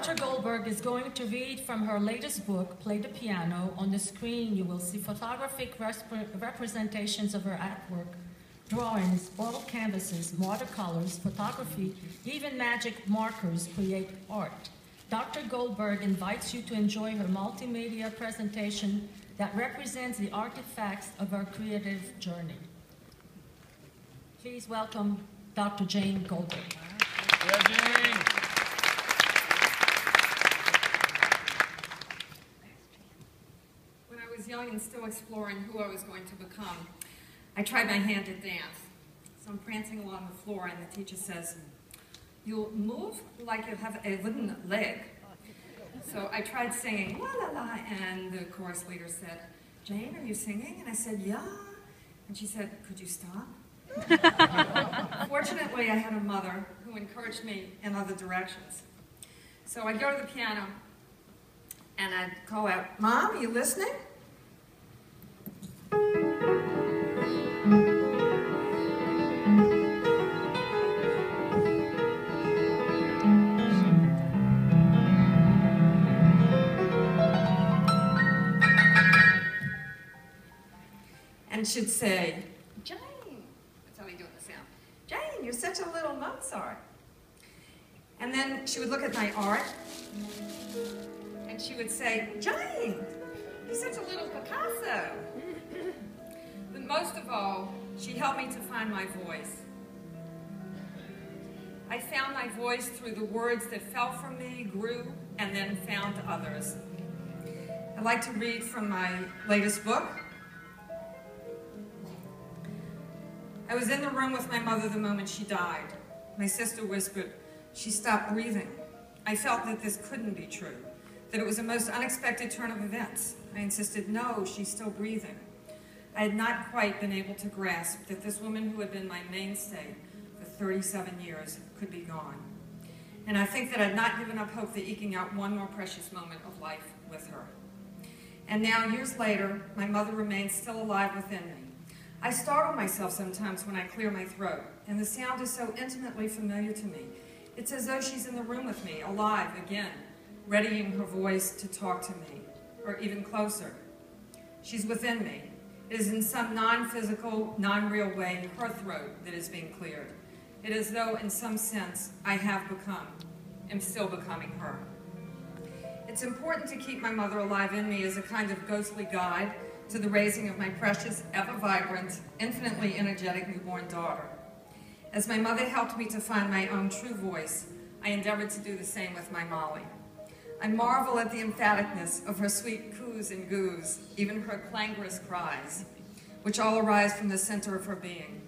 Dr. Goldberg is going to read from her latest book, Play the Piano. On the screen, you will see photographic representations of her artwork, drawings, oil canvases, watercolors, photography, even magic markers create art. Dr. Goldberg invites you to enjoy her multimedia presentation that represents the artifacts of our creative journey. Please welcome Dr. Jane Goldberg. Yeah, Jane. When I was young and still exploring who I was going to become, I tried my hand at dance. So I'm prancing along the floor and the teacher says, "You'll move like you have a wooden leg." So I tried singing, la la la, and the chorus leader said, "Jane, are you singing?" And I said, "Yeah." And she said, "Could you stop?" Fortunately, I had a mother who encouraged me in other directions. So I'd go to the piano and I'd call out, "Mom, are you listening?" And she'd say, "Jane," that's how they do the sound, "Jane, you're such a little Mozart." And then she would look at my art, and she would say, "Jane, you're such a little Picasso." But most of all, she helped me to find my voice. I found my voice through the words that fell from me, grew, and then found others. I'd like to read from my latest book. I was in the room with my mother the moment she died. My sister whispered, "She stopped breathing." I felt that this couldn't be true, that it was a most unexpected turn of events. I insisted, "No, she's still breathing." I had not quite been able to grasp that this woman who had been my mainstay for 37 years could be gone. And I think that I'd not given up hope that eking out one more precious moment of life with her. And now, years later, my mother remains still alive within me. I startle myself sometimes when I clear my throat, and the sound is so intimately familiar to me. It's as though she's in the room with me, alive again, readying her voice to talk to me, or even closer. She's within me. It is in some non-physical, non-real way her throat that is being cleared. It is as though, in some sense, I have become, am still becoming her. It's important to keep my mother alive in me as a kind of ghostly guide to the raising of my precious, ever-vibrant, infinitely energetic newborn daughter. As my mother helped me to find my own true voice, I endeavored to do the same with my Molly. I marvel at the emphaticness of her sweet coos and goos, even her clangorous cries, which all arise from the center of her being.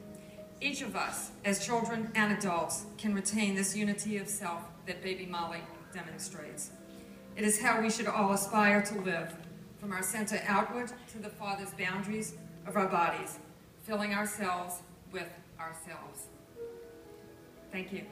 Each of us, as children and adults, can retain this unity of self that baby Molly demonstrates. It is how we should all aspire to live, from our center outward to the farthest boundaries of our bodies, filling ourselves with ourselves. Thank you.